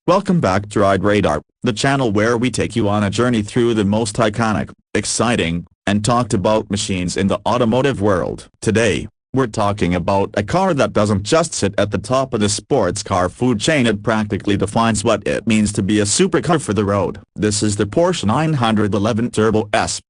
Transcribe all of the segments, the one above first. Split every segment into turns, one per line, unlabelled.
Welcome back to Ride Radar, the channel where we take you on a journey through the most iconic, exciting, and talked about machines in the automotive world. Today, we're talking about a car that doesn't just sit at the top of the sports car food chain, it practically defines what it means to be a supercar for the road. This is the Porsche 911 Turbo S.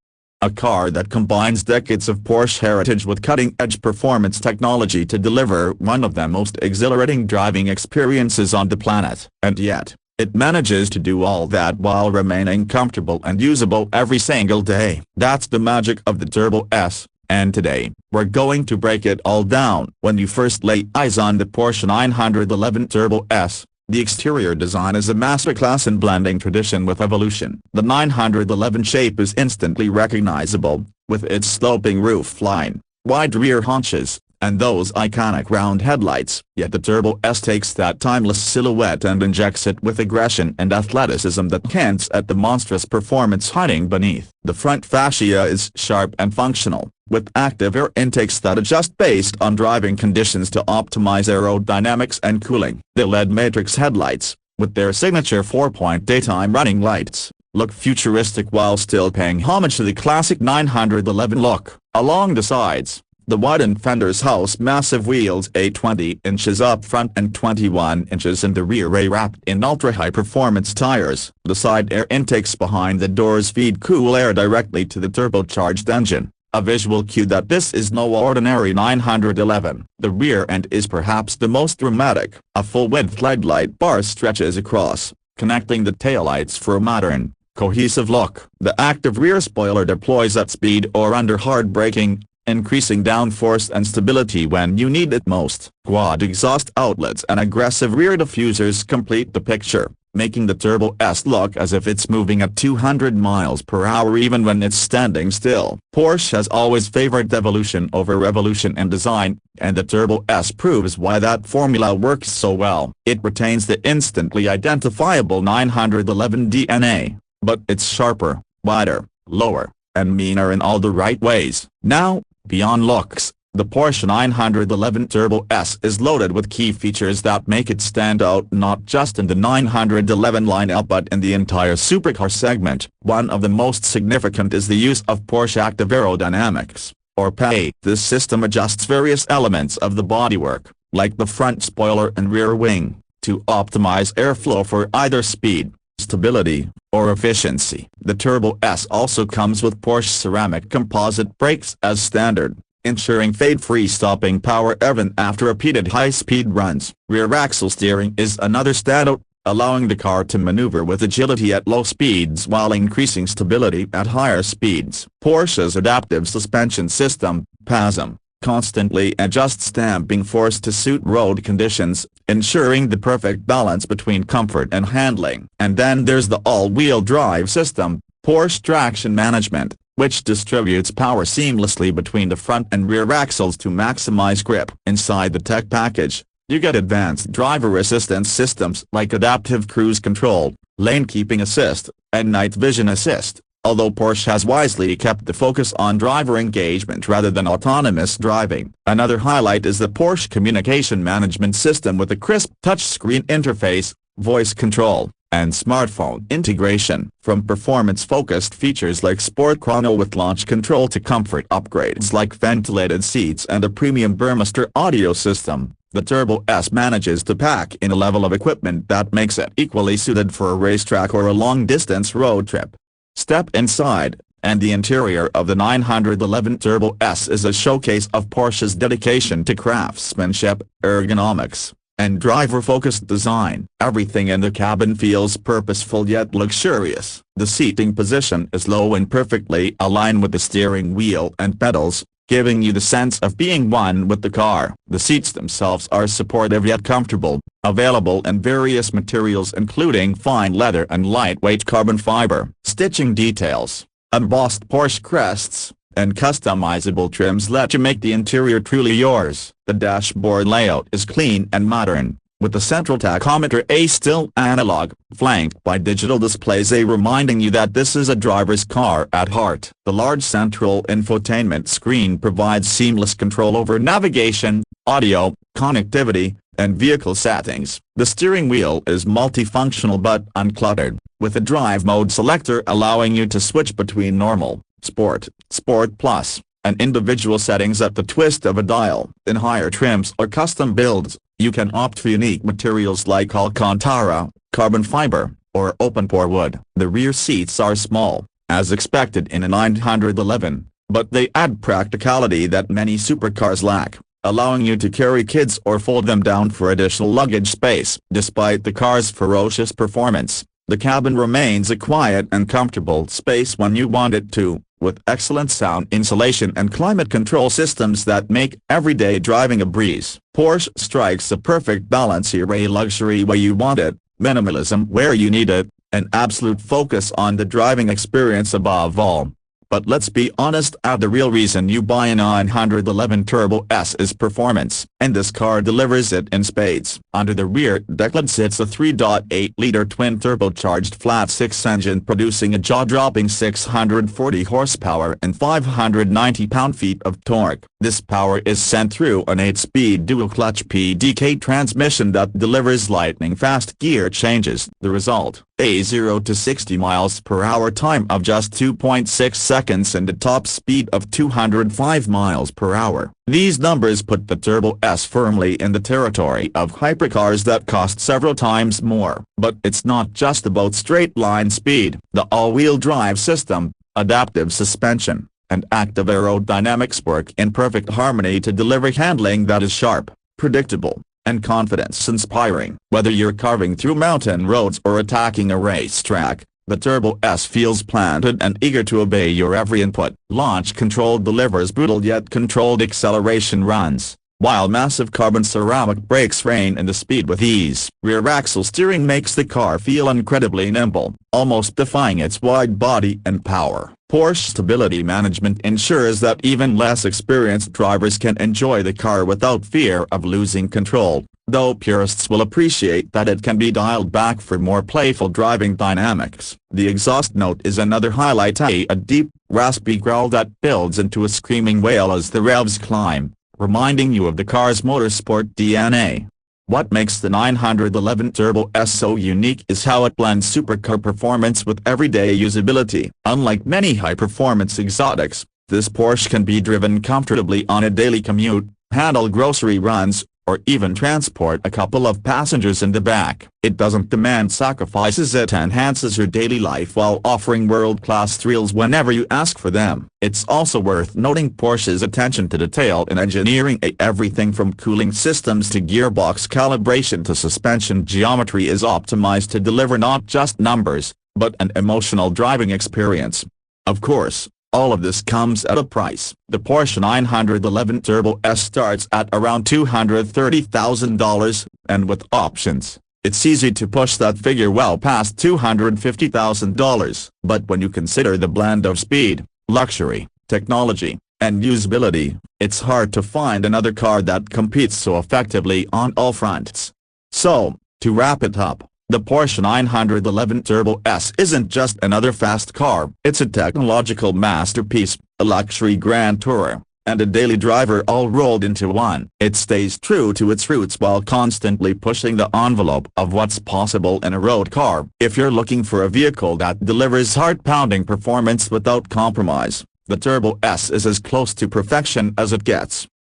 A car that combines decades of Porsche heritage with cutting-edge performance technology to deliver one of the most exhilarating driving experiences on the planet. And yet, it manages to do all that while remaining comfortable and usable every single day. That's the magic of the Turbo S, and today, we're going to break it all down. When you first lay eyes on the Porsche 911 Turbo S, the exterior design is a masterclass in blending tradition with evolution. The 911 shape is instantly recognizable, with its sloping roof line, wide rear haunches, and those iconic round headlights. Yet the Turbo S takes that timeless silhouette and injects it with aggression and athleticism that hints at the monstrous performance hiding beneath. The front fascia is sharp and functional, with active air intakes that adjust based on driving conditions to optimize aerodynamics and cooling. The LED matrix headlights, with their signature 4-point daytime running lights, look futuristic while still paying homage to the classic 911 look. Along the sides, the widened fenders house massive wheels 20 inches up front and 21 inches in the rear, wrapped in ultra-high performance tires. The side air intakes behind the doors feed cool air directly to the turbocharged engine, a visual cue that this is no ordinary 911. The rear end is perhaps the most dramatic. A full-width LED light bar stretches across, connecting the taillights for a modern, cohesive look. The active rear spoiler deploys at speed or under hard braking, increasing downforce and stability when you need it most. Quad exhaust outlets and aggressive rear diffusers complete the picture, making the Turbo S look as if it's moving at 200 miles per hour even when it's standing still. Porsche has always favored evolution over revolution in design, and the Turbo S proves why that formula works so well. It retains the instantly identifiable 911 DNA, but it's sharper, wider, lower, and meaner in all the right ways. Now, beyond looks, the Porsche 911 Turbo S is loaded with key features that make it stand out not just in the 911 lineup but in the entire supercar segment. One of the most significant is the use of Porsche Active Aerodynamics, or PAE. This system adjusts various elements of the bodywork, like the front spoiler and rear wing, to optimize airflow for either speed, stability, or efficiency. The Turbo S also comes with Porsche ceramic composite brakes as standard, ensuring fade-free stopping power even after repeated high-speed runs. Rear axle steering is another standout, allowing the car to maneuver with agility at low speeds while increasing stability at higher speeds. Porsche's adaptive suspension system, PASM, constantly adjusts damping force to suit road conditions, ensuring the perfect balance between comfort and handling. And then there's the all-wheel drive system, Porsche Traction Management, which distributes power seamlessly between the front and rear axles to maximize grip. Inside the tech package, you get advanced driver assistance systems like adaptive cruise control, lane keeping assist, and night vision assist. Although Porsche has wisely kept the focus on driver engagement rather than autonomous driving. Another highlight is the Porsche Communication Management System with a crisp touchscreen interface, voice control, and smartphone integration. From performance-focused features like Sport Chrono with launch control to comfort upgrades like ventilated seats and a premium Burmester audio system, the Turbo S manages to pack in a level of equipment that makes it equally suited for a racetrack or a long-distance road trip. Step inside, and the interior of the 911 Turbo S is a showcase of Porsche's dedication to craftsmanship, ergonomics, and driver-focused design. Everything in the cabin feels purposeful yet luxurious. The seating position is low and perfectly aligned with the steering wheel and pedals, giving you the sense of being one with the car. The seats themselves are supportive yet comfortable, available in various materials including fine leather and lightweight carbon fiber. Stitching details, embossed Porsche crests, and customizable trims let you make the interior truly yours. The dashboard layout is clean and modern, with the central tachometer still analog, flanked by digital displays reminding you that this is a driver's car at heart. The large central infotainment screen provides seamless control over navigation, audio, connectivity, and vehicle settings. The steering wheel is multifunctional but uncluttered, with a drive mode selector allowing you to switch between normal, sport, sport plus, and individual settings at the twist of a dial. In higher trims or custom builds, you can opt for unique materials like Alcantara, carbon fiber, or open-pore wood. The rear seats are small, as expected in a 911, but they add practicality that many supercars lack, allowing you to carry kids or fold them down for additional luggage space. Despite the car's ferocious performance, the cabin remains a quiet and comfortable space when you want it to, with excellent sound insulation and climate control systems that make everyday driving a breeze. Porsche strikes a perfect balance here: a luxury where you want it, minimalism where you need it, and absolute focus on the driving experience above all. But let's be honest, the real reason you buy a 911 Turbo S is performance, and this car delivers it in spades. Under the rear decklet sits a 3.8-liter twin-turbocharged flat-six engine producing a jaw-dropping 640 horsepower and 590 pound-feet of torque. This power is sent through an 8-speed dual-clutch PDK transmission that delivers lightning-fast gear changes. The result: a 0 to 60 miles per hour time of just 2.6 seconds and a top speed of 205 miles per hour. These numbers put the Turbo S firmly in the territory of hypercars that cost several times more. But it's not just about straight-line speed. The all-wheel drive system, adaptive suspension, and active aerodynamics work in perfect harmony to deliver handling that is sharp, predictable, and confidence-inspiring. Whether you're carving through mountain roads or attacking a racetrack, the Turbo S feels planted and eager to obey your every input. Launch control delivers brutal yet controlled acceleration runs, while massive carbon ceramic brakes rein in the speed with ease. Rear axle steering makes the car feel incredibly nimble, almost defying its wide body and power. Porsche stability management ensures that even less experienced drivers can enjoy the car without fear of losing control, though purists will appreciate that it can be dialed back for more playful driving dynamics. The exhaust note is another highlight: a deep, raspy growl that builds into a screaming wail as the revs climb, reminding you of the car's motorsport DNA. What makes the 911 Turbo S so unique is how it blends supercar performance with everyday usability. Unlike many high-performance exotics, this Porsche can be driven comfortably on a daily commute, handle grocery runs, or even transport a couple of passengers in the back. It doesn't demand sacrifices, it enhances your daily life while offering world-class thrills whenever you ask for them. It's also worth noting Porsche's attention to detail in engineering. Everything from cooling systems to gearbox calibration to suspension geometry is optimized to deliver not just numbers, but an emotional driving experience. Of course, all of this comes at a price. The Porsche 911 Turbo S starts at around $230,000, and with options, it's easy to push that figure well past $250,000. But when you consider the blend of speed, luxury, technology, and usability, it's hard to find another car that competes so effectively on all fronts. So, to wrap it up, the Porsche 911 Turbo S isn't just another fast car. It's a technological masterpiece, a luxury grand tourer, and a daily driver all rolled into one. It stays true to its roots while constantly pushing the envelope of what's possible in a road car. If you're looking for a vehicle that delivers heart-pounding performance without compromise, the Turbo S is as close to perfection as it gets.